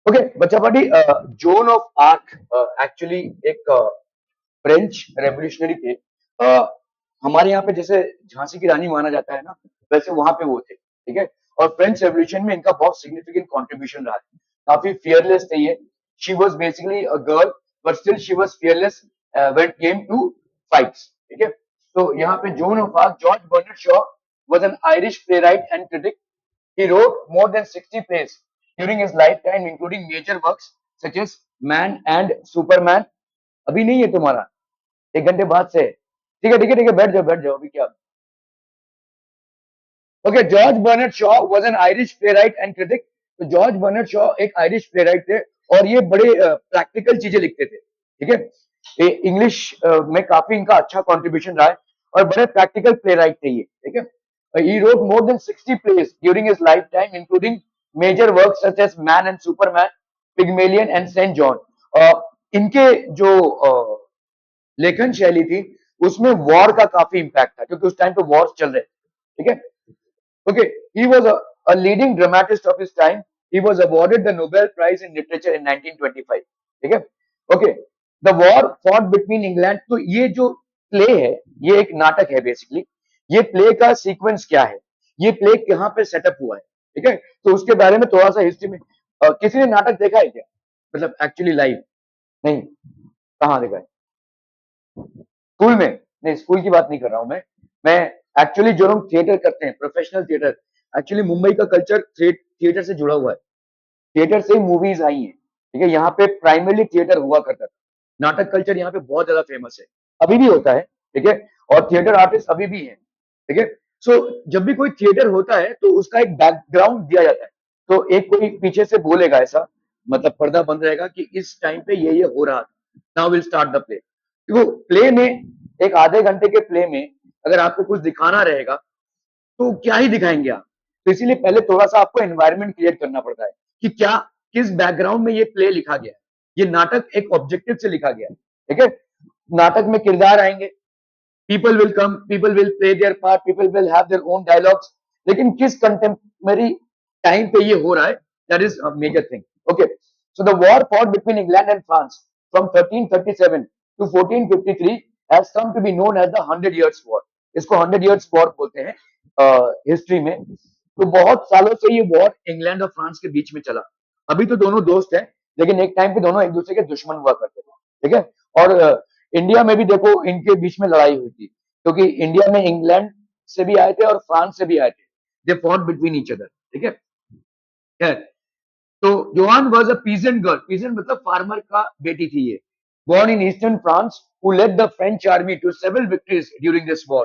Okay बच्चा party, zone of arc actually एक French revolutionary थे। हमारे यहाँ पे जैसे झांसी की रानी माना जाता है ना, वैसे वहां पे वो थे, ठीक है। और फ्रेंच रेवोल्यूशन में इनका बहुत सिग्निफिकेंट कंट्रीब्यूशन रहा है। काफी फियरलेस थे ये। She was basically a girl, but still she was fearless when it came to fights, ठीक है। तो यहाँ पे Joan of Arc, George Bernard Shaw was an Irish playwright and critic. He wrote more than 60 plays during his lifetime, including major works such as Man and Superman. अभी नहीं है तुम्हारा, 1 घंटे बाद से। ठीक है ठीक है ठीक है, बैठ जाओ अभी क्या। Okay, George Bernard Shaw was an Irish playwright and critic. तो जॉर्ज बर्नार्ड शॉ एक आयरिश प्लेराइट थे और ये बड़े प्रैक्टिकल चीजें लिखते थे, ठीक है। इंग्लिश में काफी इनका अच्छा कंट्रीब्यूशन रहा है और बड़े प्रैक्टिकल प्लेराइट थे ये, ठीक है। He wrote more than 60 plays during his lifetime, including major works such as Man and Superman, Pygmalion and Saint John. इनके जो लेखन शैली थी उसमें वॉर का काफी इम्पैक्ट था, क्योंकि उस टाइम पे वॉर चल रहे, ठीक है। Okay, he was a leading dramatist of his time. He was awarded the Nobel prize in literature in 1925, ठीक है। Okay, the war fought between England. तो ये जो प्ले है, ये एक नाटक है बेसिकली। ये प्ले का सीक्वेंस क्या है, ये प्ले कहाँ पे सेटअप हुआ है, ठीक है। तो उसके बारे में थोड़ा सा हिस्ट्री में किसी ने नाटक देखा है क्या, मतलब एक्चुअली लाइव? नहीं, कहाँ देखा है? स्कूल में? नहीं, स्कूल की बात नहीं कर रहा हूं मैं एक्चुअली जो लोग थिएटर करते हैं, प्रोफेशनल थिएटर, एक्चुअली मुंबई का कल्चर थिएटर से जुड़ा हुआ है। थिएटर से मूवीज आई हैं, ठीक है। यहाँ पे प्राइमरली थिएटर हुआ करता था। नाटक कल्चर यहाँ पे बहुत ज्यादा फेमस है, अभी भी होता है, ठीक है। और थिएटर आर्टिस्ट अभी भी हैं, ठीक है। सो जब भी कोई थिएटर होता है तो उसका एक बैकग्राउंड दिया जाता है। तो एक कोई पीछे से बोलेगा ऐसा, मतलब पर्दा बंद रहेगा कि इस टाइम पे ये हो रहा था, now will start the play. तो प्ले में, एक आधे घंटे के प्ले में अगर आपको कुछ दिखाना रहेगा तो क्या ही दिखाएंगे आप। तो इसीलिए पहले थोड़ा सा आपको एनवायरनमेंट क्रिएट करना पड़ता है कि क्या, किस बैकग्राउंड में ये प्ले लिखा गया है। ये नाटक एक ऑब्जेक्टिव से लिखा गया है, ठीक है। नाटक में किरदार आएंगे, people will come, people will play their part, people will have their own dialogues. लेकिन किस कंटेम्पररी टाइम पे ये हो रहा है, that is a major thing. Okay, so the war fought between England and France from 1337 to 1453 has come to be known as the 100 Years war. इसको 100 Years war बोलते हैं हिस्ट्री में। तो बहुत सालों से ये वॉर इंग्लैंड और फ्रांस के बीच में चला। अभी तो दोनों दोस्त हैं, लेकिन एक टाइम पे दोनों एक दूसरे के दुश्मन हुआ करते थे, ठीक है। और इंडिया में भी देखो इनके बीच में लड़ाई हुई थी, क्योंकि इंडिया में इंग्लैंड से भी आए थे और फ्रांस से भी आए थे। They fought between each other, ठीक है। खैर, तो Joan was a peasant girl. Peasant मतलब फार्मर का बेटी थी ये। Born in eastern France, who led the French army to several victories during this war.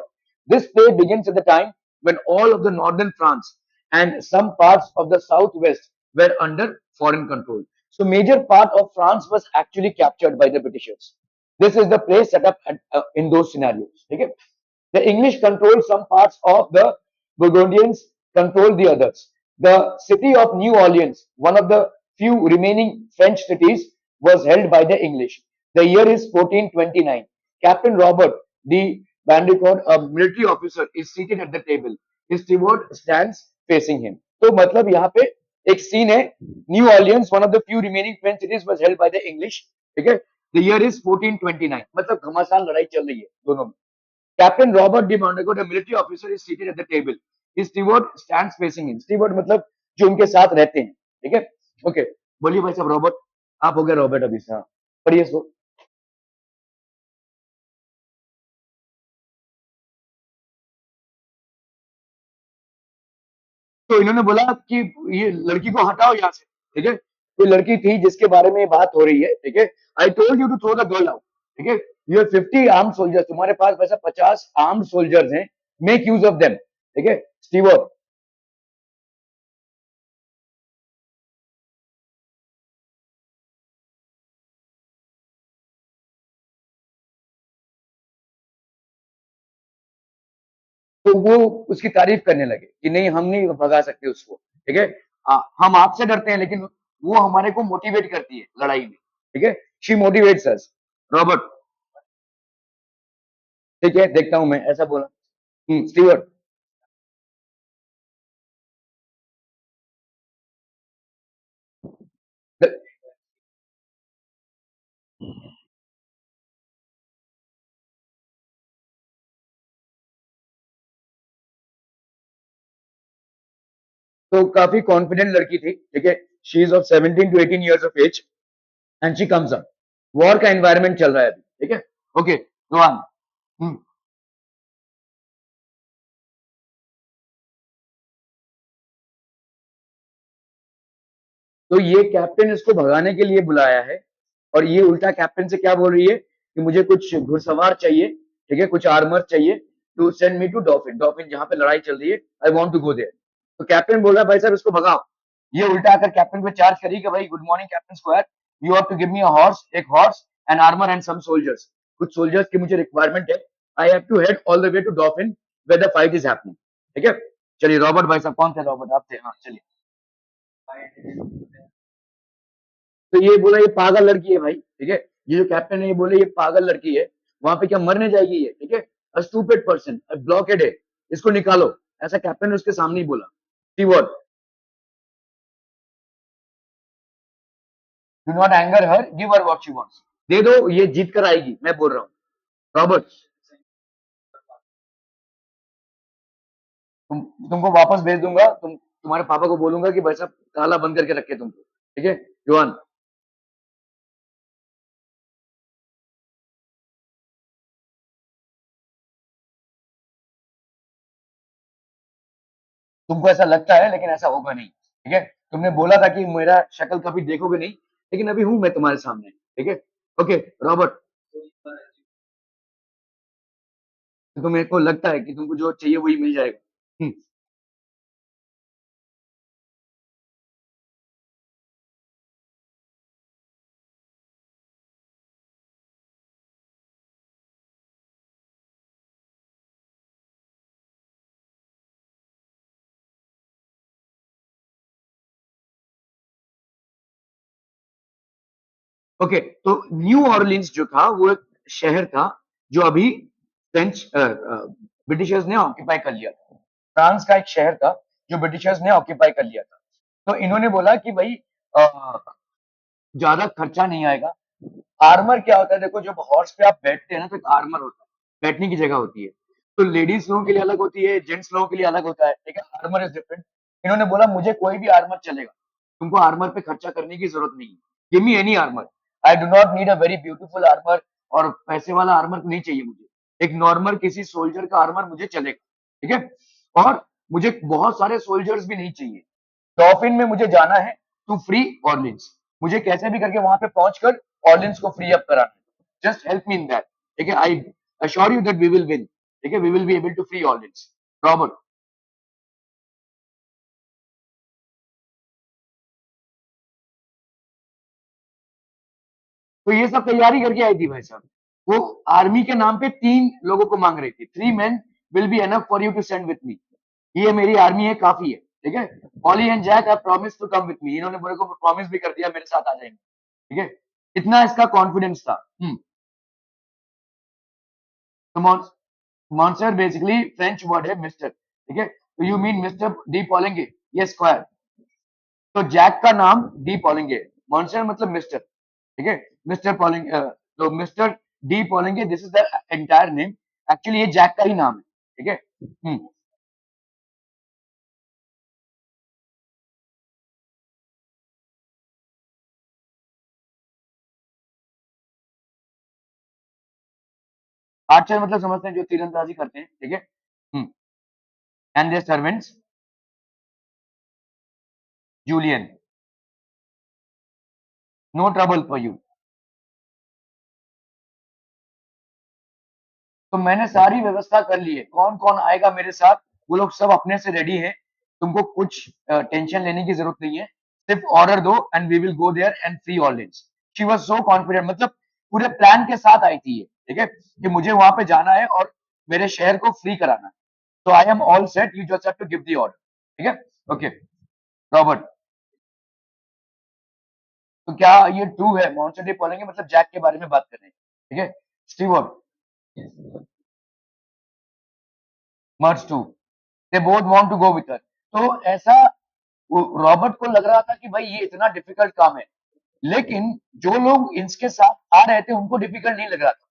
This play begins at the time when all of the northern France and some parts of the southwest were under foreign control. So major part of France was actually captured by the Britishers. This is the play set up in those scenarios. Okay? The English controlled some parts of the Burgundians controlled the others. The city of New Orleans, one of the few remaining French cities, was held by the English. The year is 1429. Captain Robert de Bandicoot, a military officer, is seated at the table. His steward stands facing him. तो मतलब यहाँ पे एक scene है, new Orleans, one of the few remaining French cities was held by the English, ठीक है। The year is 1429, मतलब घमासान लड़ाई चल रही है दोनों में। Captain Robert de Montagut, a military officer, is seated at the table. His steward stands facing him. Steward मतलब जो उनके साथ रहते हैं, ठीक है। ओके, बोलिए भाई साहब। रॉबर्ट, आप हो गए रॉबर्ट अभी से। हाँ, पढ़िए इसको। तो इन्होंने बोला कि ये लड़की को हटाओ यहाँ से, ठीक है। कोई लड़की थी जिसके बारे में बात हो रही है, ठीक है। I told you to throw the girl out, ठीक है। यू हैव 50 आर्म सोल्जर्स, तुम्हारे पास वैसा 50 आर्म सोल्जर्स हैं, मेक यूज ऑफ देम, ठीक है। स्टीवर्ड, तो वो उसकी तारीफ करने लगे कि नहीं, हम नहीं भगा सकते उसको, ठीक है। हम आपसे डरते हैं, लेकिन वो हमारे को मोटिवेट करती है लड़ाई में, ठीक है। She motivates us. रॉबर्ट, ठीक है, देखता हूं मैं, ऐसा बोला। स्टीवर्ट, द- तो काफी कॉन्फिडेंट लड़की थी, ठीक है। She is of 17 to 18 years of age and she comes up. War का एनवायरनमेंट चल रहा है अभी, ठीक है। Okay, go on. तो ये कैप्टन इसको भगाने के लिए बुलाया है, और ये उल्टा कैप्टन से क्या बोल रही है कि मुझे कुछ घुड़सवार चाहिए, ठीक है, कुछ आर्मर चाहिए, to send me to Dauphin, Dauphin जहां पे लड़ाई चल रही है, I want to go there. तो कैप्टन बोल रहा है भाई साहब इसको भगाओ। ये उल्टा आकर कैप्टन पे चार्ज करी कि भाई good morning captain squire, you have to give me a horse, एक horse and armour and some soldiers, कुछ सोल्जर्स की मुझे रिक्वायरमेंट है। I have to head all the way to Dauphin where the fight is happening, ठीक है। चलिए Robert भाई साहब, कौन थे रॉबर्ट, आप थे, हाँ चलिए। तो ये बोला ये पागल लड़की है भाई, ठीक है। ये जो कैप्टन है ये बोले ये पागल लड़की है, वहां पे क्या मरने जाएगी ये, ठीक है। स्टूपिड पर्सन, ब्लॉकेड है, इसको निकालो, ऐसा कैप्टन ने उसके सामने ही बोला। See word, do not anger her, give her what she wants. दे दो, ये जीत कर आएगी, मैं बोल रहा हूँ। रॉबर्ट, तुमको वापस भेज दूंगा, तुम्हारे पापा को बोलूंगा कि भाई साहब ताला बंद करके रखे तुमको, ठीक है। जवान, तुमको ऐसा लगता है लेकिन ऐसा होगा नहीं, ठीक है। तुमने बोला था कि मेरा शक्ल कभी देखोगे नहीं, लेकिन अभी हूं मैं तुम्हारे सामने, ठीक है। ओके रॉबर्ट, तो तुम्हें को लगता है कि तुमको जो चाहिए वही मिल जाएगा। ओके, तो न्यू ऑर्लिन्स जो था वो एक शहर था जो अभी फ्रेंच ब्रिटिशर्स ने ऑक्यूपाई कर लिया था। फ्रांस का एक शहर था जो ब्रिटिशर्स ने ऑक्यूपाई कर लिया था। तो इन्होंने बोला कि भाई अ, ज्यादा खर्चा नहीं आएगा। आर्मर क्या होता है, देखो जब हॉर्स पे आप बैठते हैं ना तो एक आर्मर होता है, बैठने की जगह होती है। तो लेडीज लोगों के लिए अलग होती है, जेंट्स लोगों के लिए अलग होता है, ठीक है। Armour is different. इन्होंने बोला मुझे कोई भी आर्मर चलेगा, तुमको आर्मर पे खर्चा करने की जरूरत नहीं है, give me any armour. I do not need a very beautiful armour, और पैसे वाला आर्मर नहीं चाहिए मुझे, एक नॉर्मल किसी सोल्जर का आर्मर मुझे चलेगा, ठीक है। और मुझे बहुत सारे सोल्जर्स भी नहीं चाहिए। डॉफिन में मुझे जाना है टू फ्री ऑर्लिन्स, मुझे कैसे भी करके वहां पे पहुंचकर ऑर्लिन्स को फ्री अप कराना है। Just help me in that, ठीक है। I assure you that we will win, ठीक है, we will be able to free Orleans. Robert, तो ये सब तैयारी करके आई थी भाई साहब। वो आर्मी के नाम पे 3 लोगों को मांग रही थी, 3 men will be enough for you to send with me. ये मेरी आर्मी है, काफी है, ठीक है। Polly and Jack have promise to come with me, इन्होंने मेरे को प्रॉमिस भी कर दिया मेरे साथ आ जाएंगे, ठीक है। इतना इसका कॉन्फिडेंस था। तो मॉन्स्टर बेसिकली फ्रेंच वर्ड है मिस्टर, ठीक है। तो you mean mister de Poulengy, ये स्क्वायर। तो जैक का नाम डी पॉलेंगे, मॉन्स्टर मतलब मिस्टर, ठीक है। मिस्टर पॉलेंगे, तो mister de Poulengy, this is the entire name. Actually ये जैक का ही नाम है, ठीक है। आर्चर मतलब समझते हैं जो तीरंदाजी करते हैं, ठीक है। And their servants, Julian, no trouble for you. तो मैंने सारी व्यवस्था कर ली है, कौन कौन आएगा मेरे साथ, वो लोग सब अपने से रेडी हैं। तुमको कुछ टेंशन लेने की जरूरत नहीं है, सिर्फ ऑर्डर दो and we will go there and free Orleans. She was so confident, मतलब पूरे प्लान के साथ आई थी ये, ठीक है, कि मुझे वहां पे जाना है और मेरे शहर को फ्री कराना है। तो I am all set, you just have to give the order, ठीक है। ओके रॉबर्ट, तो क्या ये ट्रू है, मॉन्स्टर डे बोलेंगे मतलब जैक के बारे में बात कर रहे हैं, ठीक है। Stewart, Metz too, they both want to go with her. तो ऐसा, वो रॉबर्ट को लग रहा था कि भाई ये इतना डिफिकल्ट काम है, लेकिन जो लोग इसके साथ आ रहे थे उनको डिफिकल्ट नहीं लग रहा था।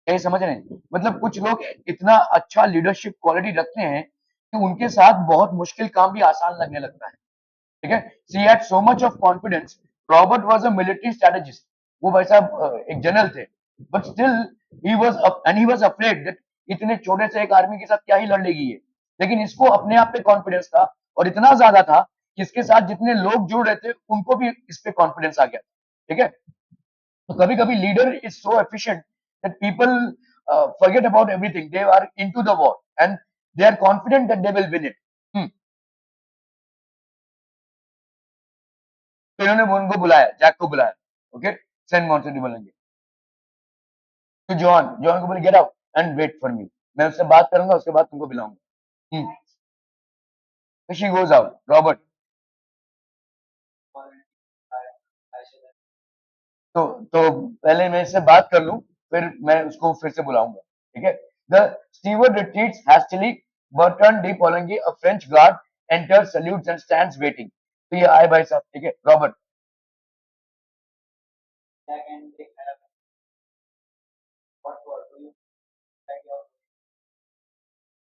कहीं समझ रहे हैं? मतलब कुछ लोग इतना अच्छा लीडरशिप क्वालिटी रखते हैं कि उनके साथ बहुत मुश्किल काम भी आसान लगने लगता है। ठीक है? She had so much of confidence. Robert was a military strategist. वो भाई साहब एक जनरल थे, but still he was afraid that इतने छोटे से एक आर्मी के साथ क्या ही लड़ लेगी ये। लेकिन इसको अपने आप पे कॉन्फिडेंस था और इतना ज्यादा था कि इसके साथ जितने लोग जुड़ रहे थे उनको भी इस पे कॉन्फिडेंस आ गया। ठीक है? तो कभी कभी leader is so efficient that people forget about everything, they are into the war and they are confident that they will win it. तो इन्होंने उनको बुलाया, जैक को बुलाया। ओके, सेंड मॉन्सेडी बोलेंगे तो जॉन जॉन को बोले get out and wait for me, मैं उससे बात करूंगा उसके बाद तुमको बुलाऊंगा। तो शी गोज आउट। रॉबर्ट, तो पहले मैं इससे बात कर लूं, फिर मैं उसको फिर से बुलाऊंगा। ठीक है? The steward retreats hastily, Bertrand de Poulengy a French guard enter salutes and stands waiting. तो ये आए भाई साहब। ठीक है? रॉबर्ट,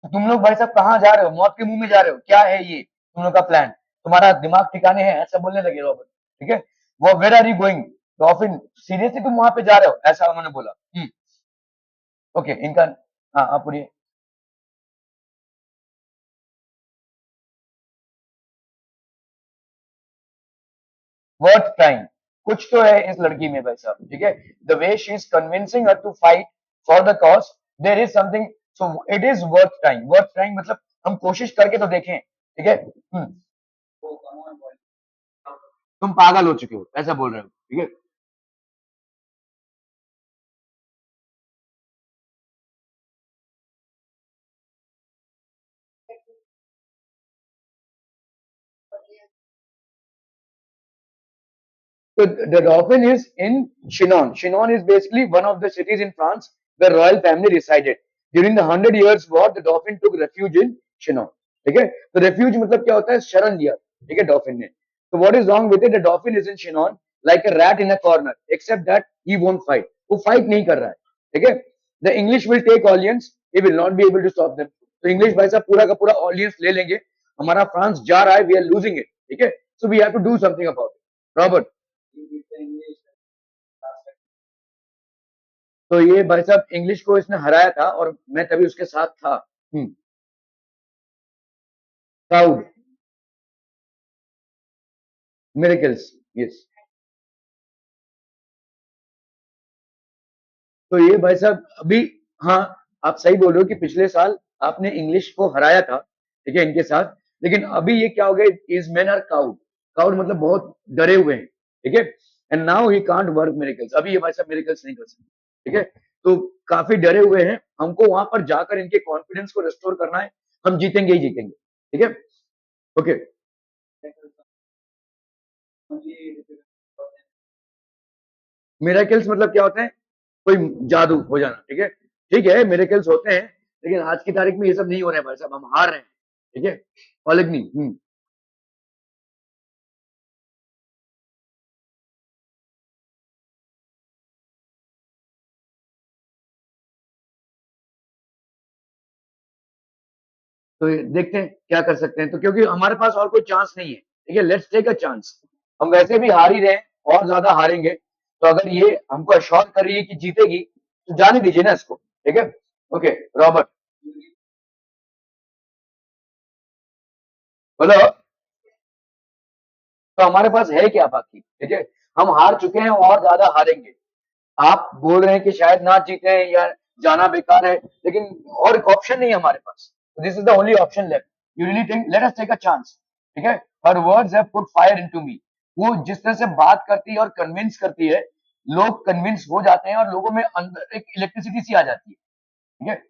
तो तुम लोग भाई साहब कहाँ जा रहे हो, मौत के मुंह में जा रहे हो, क्या है ये तुम लोग का प्लान, तुम्हारा दिमाग ठिकाने है, ऐसा बोलने लगे रॉबर्ट। ठीक है? वो where are you going Dauphin, seriously तुम वहां पे जा रहे हो, ऐसा उन्होंने बोला। ओके, इनका हाँ आप पूरी। वर्थ टाइम, कुछ तो है इस लड़की में भाई साहब। ठीक है? The way she is convincing her to fight for the cause, there is something, so it is worth time. Worth time मतलब हम कोशिश करके तो देखें। ठीक है? तुम पागल हो चुके हो, ऐसा बोल रहे हो। ठीक है? So the Dauphin is in Chinon. Chinon is basically one of the cities in France where royal family resided. During the 100 Years' War, the Dauphin took refuge in Chinon. ठीक है? तो refuge मतलब क्या होता है? शरण लिया। ठीक है? Dauphin ने। So what is wrong with it? The Dauphin is in Chinon like a rat in a corner, except that he won't fight. वो fight नहीं कर रहा है। ठीक है? The English will take audience. He will not be able to stop them. तो English भाई साहब पूरा का पूरा audience ले लेंगे। हमारा फ्रांस जा रहा है, we are losing it. ठीक है? So we have to do something about it. Robert, तो ये भाई साहब इंग्लिश को इसने हराया था और मैं तभी उसके साथ था। Proud, miracles, yes. तो ये भाई साहब अभी, हाँ, आप सही बोल रहे हो कि पिछले साल आपने इंग्लिश को हराया था। ठीक है? इनके साथ। लेकिन अभी ये क्या हो गया, is men are cowed. Cowed मतलब बहुत डरे हुए हैं। ठीक है? And now he can't work miracles, अभी ये भाई साहब मिरेकल्स नहीं कर सकते। ठीक है? तो काफी डरे हुए हैं, हमको वहां पर जाकर इनके कॉन्फिडेंस को रिस्टोर करना है। हम जीतेंगे ही जीतेंगे। ठीक है? ओके। मिरेकल्स मतलब क्या होते हैं? कोई जादू हो जाना। ठीक है? ठीक है, मिरेकल्स होते हैं, लेकिन आज की तारीख में ये सब नहीं हो रहा है भाई साहब, हम हार रहे हैं। ठीक है? पॉलिगनी। तो देखते हैं क्या कर सकते हैं, तो क्योंकि हमारे पास और कोई चांस नहीं है। ठीक है? Let's take a chance. हम वैसे भी हार ही रहे हैं, और ज्यादा हारेंगे। तो अगर ये हमको अश्योर कर रही है कि जीतेगी, तो जाने दीजिए ना इसको। ठीक है? ओके। रॉबर्ट, बोलो। तो हमारे पास है क्या बाकी? ठीक है? हम हार चुके हैं और ज्यादा हारेंगे। आप बोल रहे हैं कि शायद ना जीते या जाना बेकार है, लेकिन और एक ऑप्शन नहीं है हमारे पास। This is the only option left. You really think, let us take a chance. ठीक है? Her words have put fire into me. वो जिस तरह से बात करती है और कन्विंस करती है, लोग कन्विंस हो जाते हैं और लोगों में अंदर एक इलेक्ट्रिसिटी सी आ जाती है। ठीक है?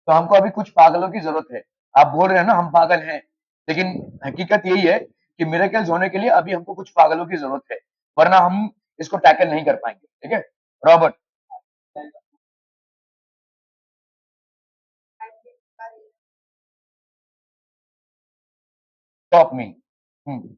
तो हमको अभी कुछ पागलों की जरूरत है। आप बोल रहे हैं ना हम पागल हैं, लेकिन हकीकत यही है कि मिरेकल्स होने के लिए अभी हमको कुछ पागलों की जरूरत है, वरना हम इसको टैकल नहीं कर पाएंगे। ठीक है? Robert, stop me. Hmm.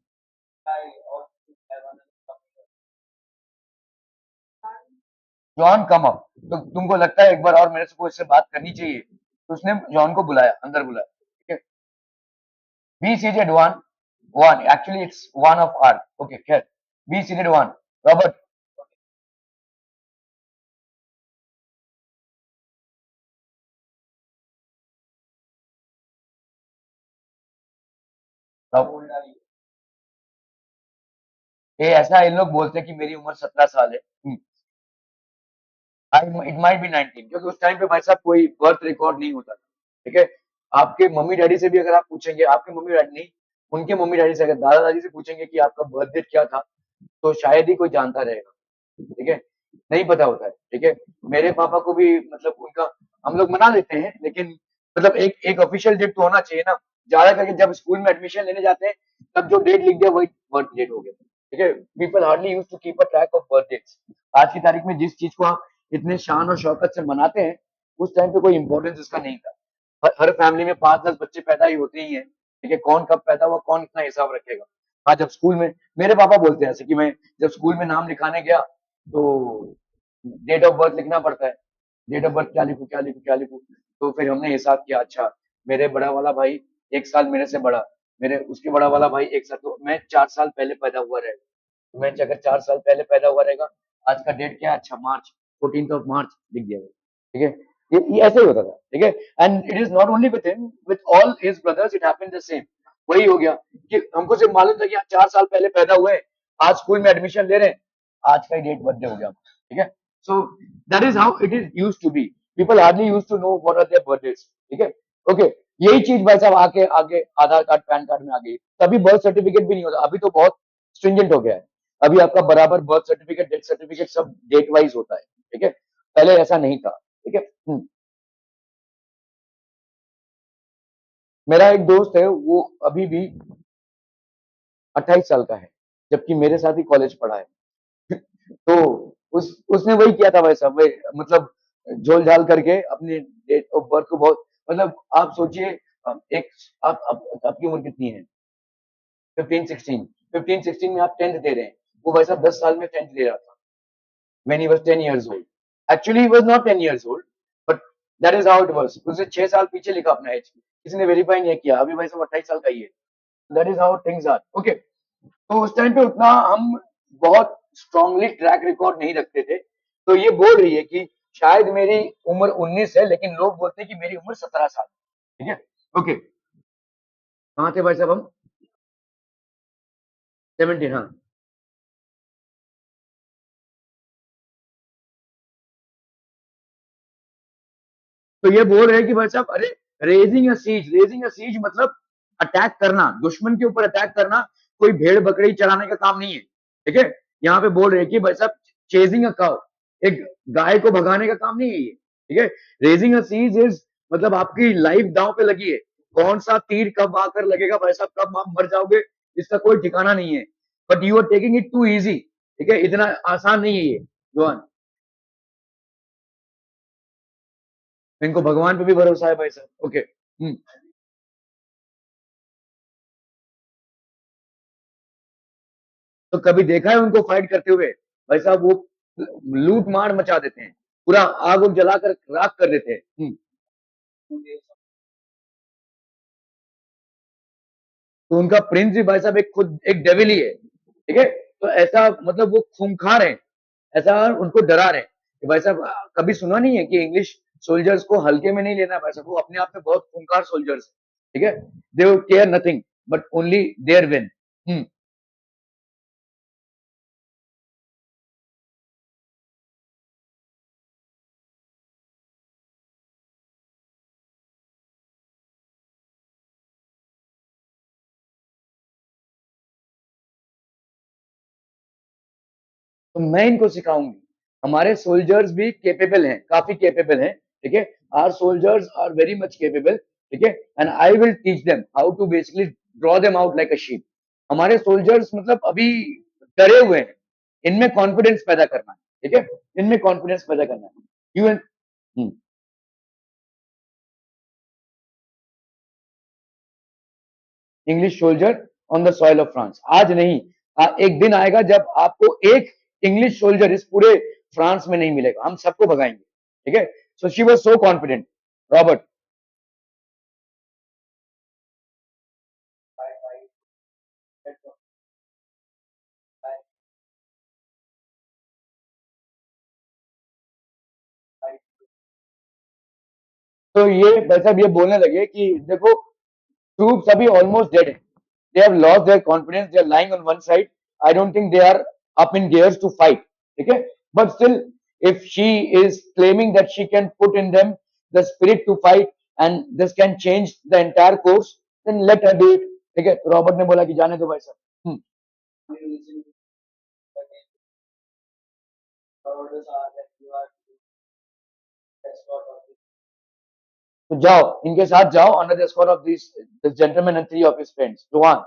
John come up. तो तुमको लगता है एक बार और मेरे से कोई इससे बात करनी चाहिए, तो उसने जॉन को बुलाया, अंदर बुलाया, ठीक है। Be seated one, one actually it's one of our, okay खैर। Be seated one, Robert. ये ऐसा इन लोग बोलते हैं कि मेरी उम्र 17 साल है। इट माइट बी 19, क्योंकि उस टाइम पे भाई साहब कोई बर्थ रिकॉर्ड नहीं होता था, ठीक है। आपके मम्मी डैडी से भी अगर आप पूछेंगे, आपके मम्मी डैडी नहीं, उनके मम्मी डैडी से, अगर दादा दादी से पूछेंगे कि आपका बर्थ डेट क्या था, तो शायद ही कोई जानता रहेगा, ठीक है। नहीं पता होता है, ठीक है। मेरे पापा को भी मतलब उनका हम लोग मना लेते हैं, लेकिन मतलब एक एक ऑफिशियल डेट तो होना चाहिए ना। ज्यादा करके जब स्कूल में एडमिशन लेने जाते हैं, तब जो डेट लिख दिया वही बर्थ डेट हो गया, ठीक है। People hardly use to keep a track of birth dates. आज की तारीख में जिस चीज को आप इतने शान और शौकत से मनाते हैं, उस टाइम पे कोई इंपॉर्टेंस इसका नहीं था। हर फैमिली में 5-10 बच्चे पैदा ही होते ही हैं, ठीक है। कौन कब पैदा हुआ, कौन इतना हिसाब रखेगा। हाँ, जब स्कूल में मेरे पापा बोलते हैं ऐसे कि मैं जब स्कूल में नाम लिखाने गया, तो डेट ऑफ बर्थ लिखना पड़ता है। डेट ऑफ बर्थ क्या लिखूं, क्या लिखूं, क्या लिखूं। तो फिर हमने हिसाब किया, अच्छा मेरे बड़ा वाला भाई 1 साल मेरे से बड़ा, मेरे उसके बड़ा वाला भाई 1 साल, तो मैं 4 साल पहले पैदा हुआ रहेगा। तो मैं अगर 4 साल पहले पैदा हुआ रहेगा, आज का डेट क्या है, अच्छा मार्च, 14th ऑफ मार्च लिख दिया गया, ठीक है। ये ऐसे ही होता था, ठीक है। And it is not only with him, with all his brothers it happened the same. वही हो गया कि हमको सिर्फ मालूम था कि आप 4 साल पहले पैदा हुए, आज स्कूल में एडमिशन ले रहे हैं, आज का ही डेट बर्थडे हो गया, ठीक है। So that is how it is use to be. People hardly use to know what are their birthdays, ठीक है। ओके, यही चीज भाई साहब आके आगे आधार कार्ड पैन कार्ड में आ गई। तभी बर्थ सर्टिफिकेट भी नहीं होता, अभी तो बहुत स्ट्रिंजेंट हो गया है। अभी आपका बराबर बर्थ सर्टिफिकेट, डेथ सर्टिफिकेट सब डेट वाइज होता है, ठीक है। पहले ऐसा नहीं था, ठीक है। मेरा एक दोस्त है, वो अभी भी 28 साल का है, जबकि मेरे साथ ही कॉलेज पढ़ा है। तो उसने वही किया था भाई साहब, वही मतलब झोल झाल करके अपने डेट ऑफ बर्थ को बहुत, मतलब आप सोचिए, एक आपकी उम्र कितनी है, 15-16, 15-16 में आप 10th दे रहे हैं। वो भाई साहब 10 साल में 10th दे रहा था, when he was 10 years old. Actually he was not 10 years old, but that is how it was. उसने 6 साल पीछे लिखा अपना एज, किसी ने वेरीफाई नहीं किया, अभी भाई साहब 28 साल का ही है। That is how things are, okay. तो उस टाइम पे उतना हम बहुत स्ट्रांगली ट्रैक रिकॉर्ड नहीं रखते थे। तो ये बोल रही है कि शायद मेरी उम्र 19 है, लेकिन लोग बोलते हैं कि मेरी उम्र 17 साल, ठीक है। ओके, कहाँ थे भाई साहब हम? 17, हाँ। तो ये बोल रहे हैं कि भाई साहब, अरे रेजिंग अ सीज मतलब अटैक करना, दुश्मन के ऊपर अटैक करना, कोई भेड़ बकरी चराने का काम नहीं है, ठीक है। यहाँ पे बोल रहे हैं कि भाई साहब, चेजिंग अ काउ, एक गाय को भगाने का काम नहीं है ये, ठीक है। रेजिंग अ सीज इज मतलब आपकी लाइफ दांव पे लगी है। कौन सा तीर कब आकर लगेगा भाई साहब, कब आप मर जाओगे, इसका कोई ठिकाना नहीं है। But you are taking it too easy, ठीक है, इतना आसान नहीं है ये, जोन। इनको भगवान पे भी भरोसा है भाई साहब, ओके। तो कभी देखा है उनको फाइट करते हुए? भाई साहब वो लूट मार मचा देते हैं, पूरा आग उग जलाकर राख कर देते हैं। तो उनका प्रिंस भी भाई साहब एक खुद एक डेविल ही है, ठीक है। तो ऐसा मतलब वो खूंखार है, ऐसा उनको डरा रहे हैं कि भाई साहब, कभी सुना नहीं है कि इंग्लिश सोल्जर्स को हल्के में नहीं लेना है भाई साहब, वो अपने आप में बहुत खूंखार सोल्जर्स है, ठीक है। They care nothing but only their win. तो मैं इनको सिखाऊंगी। हमारे सोल्जर्स भी केपेबल हैं, काफी केपेबल हैं, ठीक है। Our soldiers are very much capable, ठीक है। And I will teach them how to basically draw them out like a sheep. हमारे सोल्जर्स मतलब अभी डरे हुए हैं, इनमें कॉन्फिडेंस पैदा करना है, ठीक है। इनमें कॉन्फिडेंस पैदा करना है। You and English soldier on the soil of France. आज नहीं, एक दिन आएगा जब आपको एक इंग्लिश सोल्जर इस पूरे फ्रांस में नहीं मिलेगा, हम सबको भगाएंगे। ठीक है, so she was so confident. Robert. तो ये भाई साहब ये बोलने लगे कि देखो troops अभी almost dead हैं, they have lost their confidence, they are lying on one side, I don't think they are up in gears to fight, ठीक है, but still if she is claiming that she can put in them the spirit to fight and this can change the entire course, then let her do it, ठीक है। तो Robert ने बोला कि जाने दो भाई साहब। तो जाओ इनके साथ जाओ under the escort of this gentleman and three of his friends, Johan।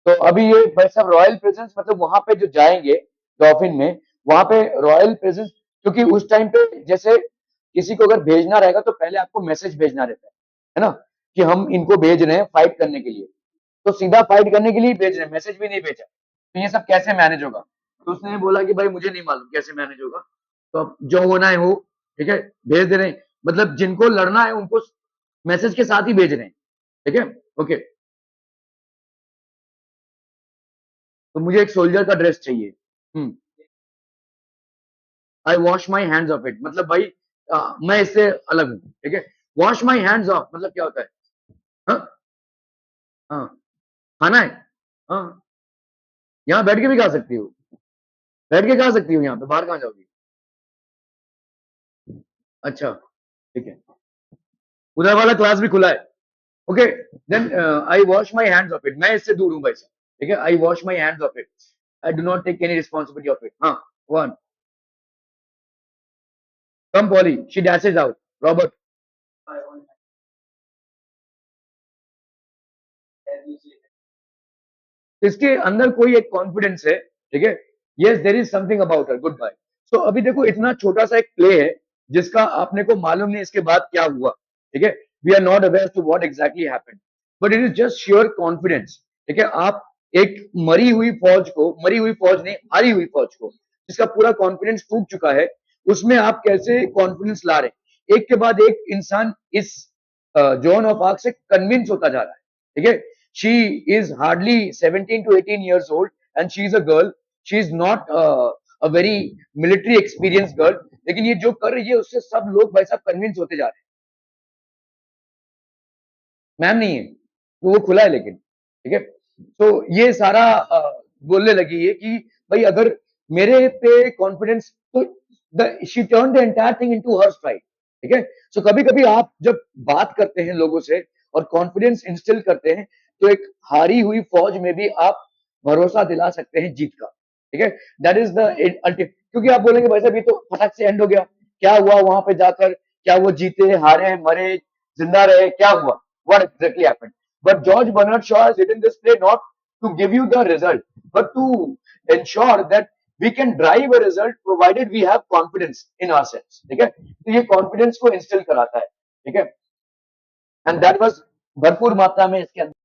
तो अभी ये भाई साहब रॉयल प्रेजेंस मतलब वहां पे जो जाएंगे डॉफिन में, वहां पे रॉयल प्रेजेंस, क्योंकि उस टाइम पे जैसे किसी को अगर भेजना रहेगा तो पहले आपको मैसेज भेजना रहता है ना, कि हम इनको भेज रहे हैं फाइट करने के लिए, तो सीधा फाइट करने के लिए भेज रहे हैं, मैसेज भी नहीं भेजा, तो ये सब कैसे मैनेज होगा। तो उसने बोला कि भाई मुझे नहीं मालूम कैसे मैनेज होगा, तो अब जो होना है हो, ठीक है, भेज दे रहे हैं, मतलब जिनको लड़ना है उनको मैसेज के साथ ही भेज रहे हैं, ठीक है। ओके, तो मुझे एक सोल्जर का ड्रेस चाहिए। I wash my hands of it, मतलब भाई मैं इससे अलग हूँ, ठीक है। वॉश माई हैंड्स ऑफ मतलब क्या होता है? हाँ, हाँ, खाना है, हाँ, यहाँ बैठ के भी खा सकती हो, बैठ के खा सकती हो, यहाँ पे बाहर कहाँ जाओगी? अच्छा, ठीक है, उधर वाला क्लास भी खुला है। Okay, then I wash my hands of it, मैं इससे दूर हूँ भाई साहब, ठीक है, I wash my hands of it, I do not take any responsibility of it. हाँ, one, come Polly, she dashes out, Robert. इसके अंदर कोई एक कॉन्फिडेंस है, ठीक है, yes there is something about her, goodbye. So अभी देखो इतना छोटा सा एक प्ले है जिसका आपने को मालूम नहीं इसके बाद क्या हुआ, ठीक है, we are not aware to what exactly happened, but it is just sure confidence, ठीक है। आप एक मरी हुई फौज नहीं, हारी हुई फौज को जिसका पूरा कॉन्फिडेंस टूट चुका है, उसमें आप कैसे कॉन्फिडेंस ला रहे हैं, एक के बाद एक इंसान इस जोन ऑफ आर्क से कन्विंस होता जा रहा है, ठीक है। She is hardly 17 to 18 years old and she is a girl. She is not a very military experienced girl. लेकिन ये जो कर रही है उससे सब लोग भाई साहब कन्विंस होते जा रहे हैं। मैम नहीं है, तो वो खुला है लेकिन, ठीक है। तो ये सारा बोलने लगी है कि भाई अगर मेरे पे कॉन्फिडेंस, तो the she turn the entire thing into her strike, ठीक है। सो कभी कभी आप जब बात करते हैं लोगों से और कॉन्फिडेंस इंस्टिल करते हैं, तो एक हारी हुई फौज में भी आप भरोसा दिला सकते हैं जीत का, ठीक है। दैट इज द अल्टीमेट, क्योंकि आप बोलेंगे भाई साहब ये तो फटक से एंड हो गया, क्या हुआ वहां पे जाकर, क्या वो जीते हारे मरे जिंदा रहे, क्या हुआ, what exactly happened? But George Bernard Shaw has written this play not to give you the result, but to ensure that we can drive a result provided we have confidence in ourselves, ठीक है। तो ये confidence को instil कराता है, ठीक है, and that was भरपूर मात्रा में इसके अंदर